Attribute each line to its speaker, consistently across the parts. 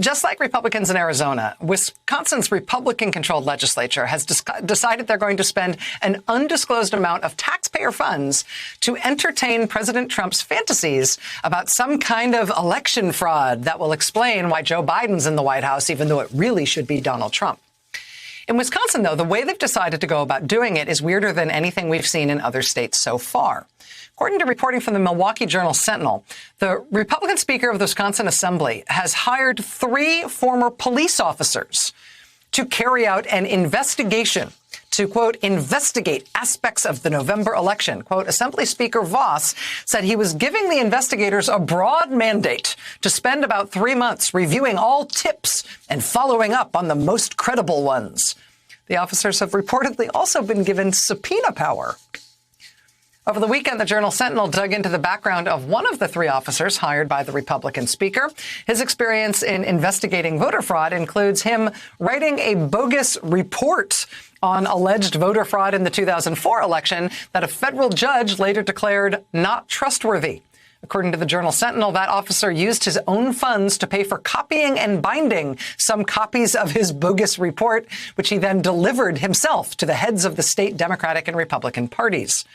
Speaker 1: just like Republicans in Arizona, Wisconsin's Republican-controlled legislature has decided they're going to spend an undisclosed amount of taxpayer funds to entertain President Trump's fantasies about some kind of election fraud that will explain why Joe Biden's in the White House, even though it really should be Donald Trump. In Wisconsin, though, the way they've decided to go about doing it is weirder than anything we've seen in other states so far. According to reporting from the Milwaukee Journal-Sentinel, the Republican Speaker of the Wisconsin Assembly has hired 3 former police officers to carry out an investigation to, quote, investigate aspects of the November election. Quote, Assembly Speaker Voss said he was giving the investigators a broad mandate to spend about 3 months reviewing all tips and following up on the most credible ones. The officers have reportedly also been given subpoena power. Over the weekend, the Journal-Sentinel dug into the background of one of the 3 officers hired by the Republican Speaker. His experience in investigating voter fraud includes him writing a bogus report on alleged voter fraud in the 2004 election that a federal judge later declared not trustworthy. According to the Journal-Sentinel, that officer used his own funds to pay for copying and binding some copies of his bogus report, which he then delivered himself to the heads of the state Democratic and Republican parties.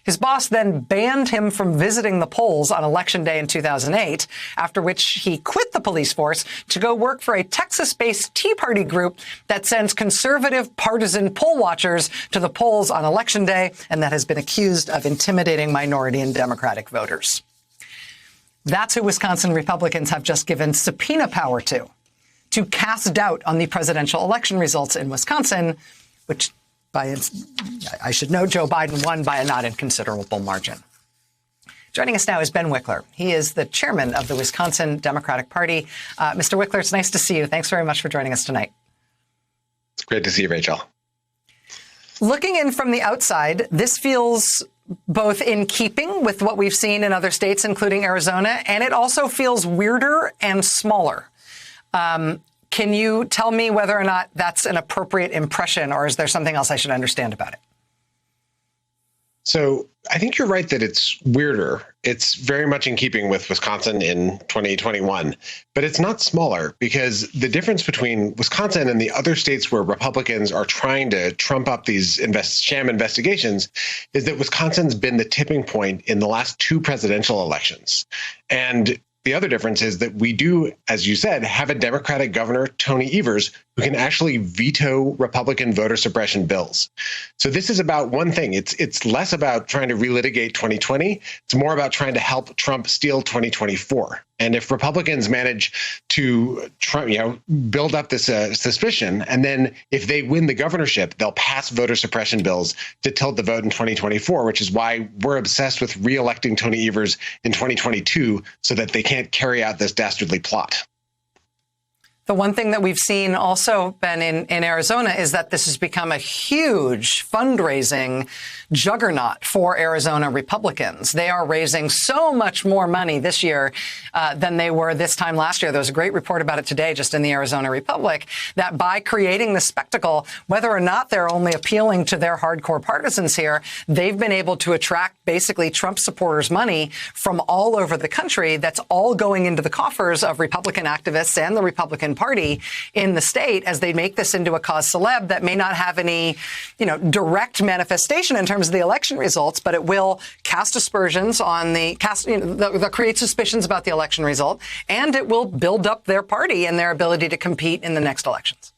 Speaker 1: His boss then banned him from visiting the polls on Election Day in 2008, after which he quit the police force to go work for a Texas-based Tea Party group that sends conservative partisan poll watchers to the polls on Election Day, and that has been accused of intimidating minority and Democratic voters. That's who Wisconsin Republicans have just given subpoena power to cast doubt on the presidential election results in Wisconsin, which I should note, Joe Biden won by a not inconsiderable margin. Joining us now is Ben Wikler. He is the chairman of the Wisconsin Democratic Party. Mr. Wikler, it's nice to see you. Thanks very much for joining us tonight.
Speaker 2: It's great to see you, Rachel.
Speaker 1: Looking in from the outside, this feels both in keeping with what we've seen in other states, including Arizona, and it also feels weirder and smaller. Can you tell me whether or not that's an appropriate impression, or is there something else I should understand about it?
Speaker 2: So I think you're right that it's weirder. It's very much in keeping with Wisconsin in 2021, but it's not smaller, because the difference between Wisconsin and the other states where Republicans are trying to trump up these sham investigations is that Wisconsin's been the tipping point in the last 2 presidential elections. And the other difference is that we do, as you said, have a Democratic governor, Tony Evers, who can actually veto Republican voter suppression bills. So this is about one thing. It's less about trying to relitigate 2020. It's more about trying to help Trump steal 2024. And if Republicans manage to build up this suspicion, and then if they win the governorship, they'll pass voter suppression bills to tilt the vote in 2024, which is why we're obsessed with re-electing Tony Evers in 2022 so that they can't carry out this dastardly plot.
Speaker 1: The one thing that we've seen also, Ben, in Arizona is that this has become a huge fundraising juggernaut for Arizona Republicans. They are raising so much more money this year than they were this time last year. There was a great report about it today just in the Arizona Republic, that by creating the spectacle, whether or not they're only appealing to their hardcore partisans here, they've been able to attract basically Trump supporters' money from all over the country that's all going into the coffers of Republican activists and the Republican Party in the state as they make this into a cause célèbre that may not have any, direct manifestation in terms of the election results, but it will cast aspersions on that create suspicions about the election result, and it will build up their party and their ability to compete in the next elections.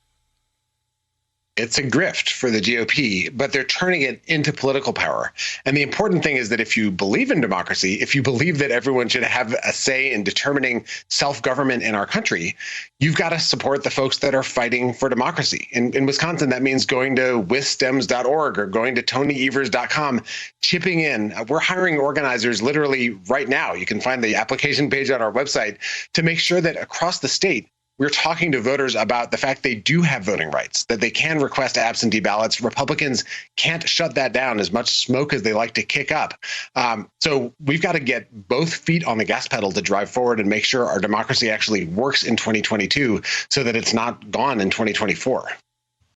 Speaker 2: It's a grift for the GOP, but they're turning it into political power. And the important thing is that if you believe in democracy, if you believe that everyone should have a say in determining self-government in our country, you've got to support the folks that are fighting for democracy. In Wisconsin, that means going to wisstems.org or going to tonyevers.com, chipping in. We're hiring organizers literally right now. You can find the application page on our website to make sure that across the state, we're talking to voters about the fact they do have voting rights, that they can request absentee ballots. Republicans can't shut that down, as much smoke as they like to kick up. So we've got to get both feet on the gas pedal to drive forward and make sure our democracy actually works in 2022 so that it's not gone in 2024.